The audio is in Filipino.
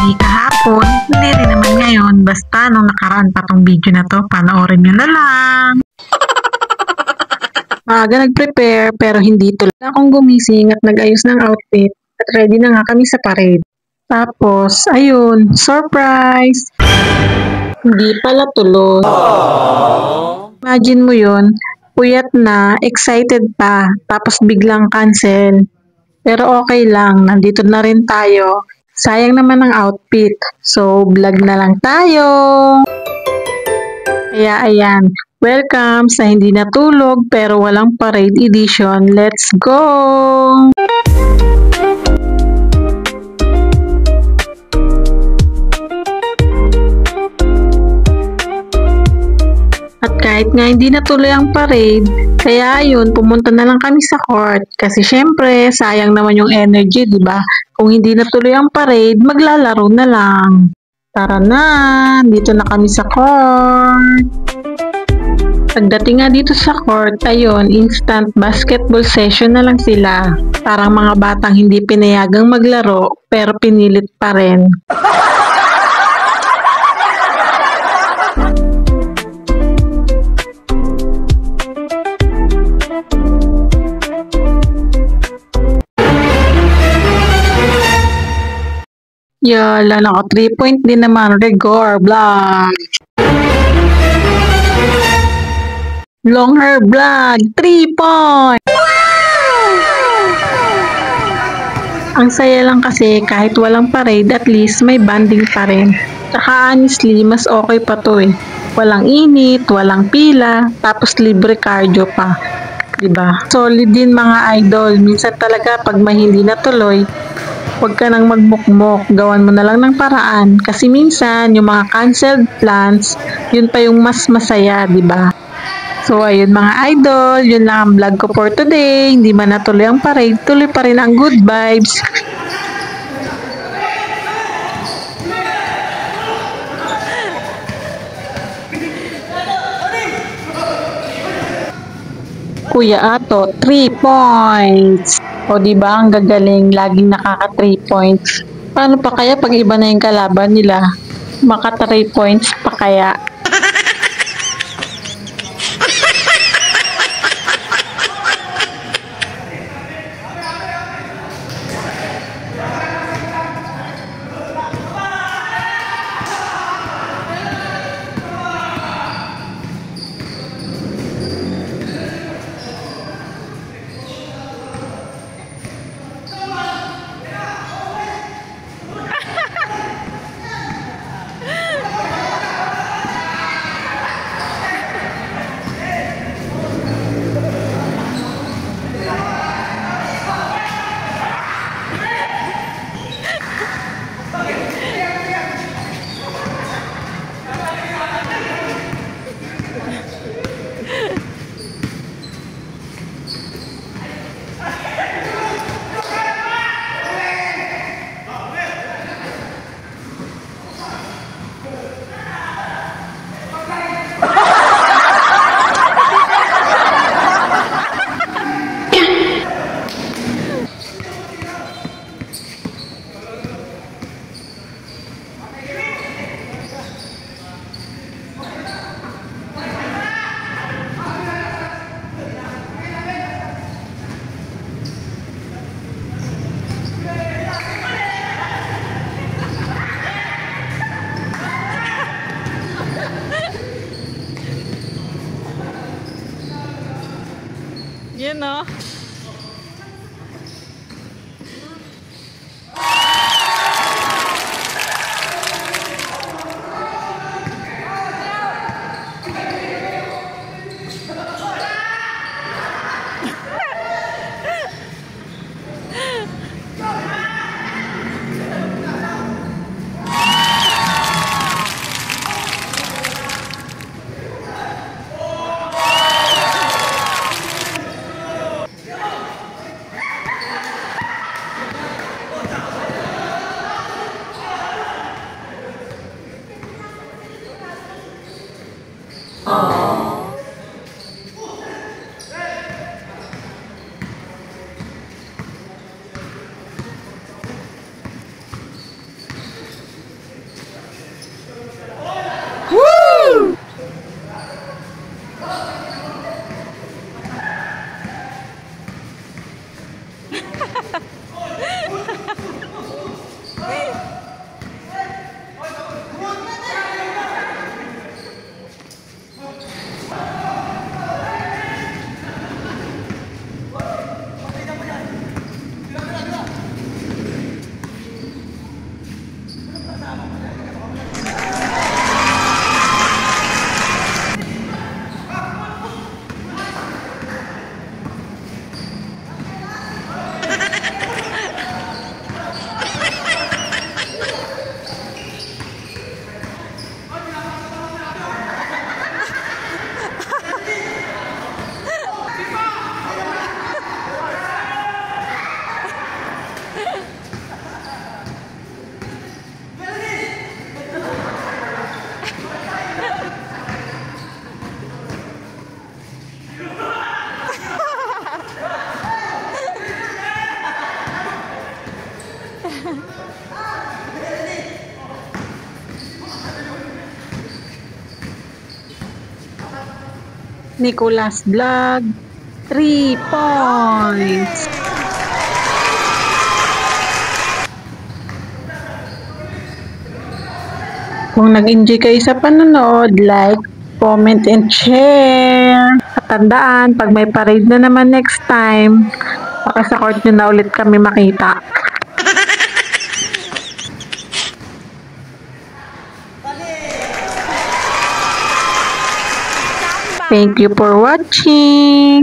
hindi kahapon, hindi rin naman ngayon, basta nung nakaraan pa tong video na to, panoorin nyo na lang. Maaga nag-prepare pero hindi tuloy akong gumising at nag-ayos ng outfit at ready na nga kami sa parade. Tapos, ayun, surprise! Hindi pala tuloy. Imagine mo yun, puyat na, excited pa, tapos biglang cancel. Pero okay lang, nandito na rin tayo. Sayang naman ang outfit, so vlog na lang tayo. Kaya ayan, welcome sa hindi natulog pero walang parade edition. Let's go! At kahit nga hindi natuloy ang parade, kaya ayun, pumunta na lang kami sa court kasi syempre, sayang naman yung energy, di ba? Kung hindi natuloy ang parade, maglalaro na lang. Tara na, dito na kami sa court. Pagdating nga dito sa court, ayun, instant basketball session na lang sila. Parang mga batang hindi pinayagang maglaro, pero pinilit pa rin. Yala, naka 3 point din naman, Rigor Vlog. Long hair vlog, 3 point! Wow! Ang saya lang kasi kahit walang parade, at least may banding pa rin. Tsaka honestly, mas okay pa to eh. Walang init, walang pila, tapos libre cardio pa. Diba? Solid din mga idol. Minsan talaga pag may hindi natuloy, huwag ka nang magmukmok, gawan mo na lang ng paraan. Kasi minsan, yung mga canceled plans, yun pa yung mas masaya, diba? So, ayun mga idol, yun lang ang vlog ko for today. Hindi man natuloy ang parade, tuloy pa rin ang good vibes. Kuya Ato, 3 points. O diba, ang gagaling, laging nakaka 3 points. Paano pa kaya pag iba na yung kalaban nila? Maka 3 points pa kaya? Yun o. Nicolas Vlog, 3 points. Kung nag-enjoy kayo sa panonood, like, comment, and share. At tandaan, pag may parade na naman next time, pakisupport nyo na ulit kami makita. Thank you for watching.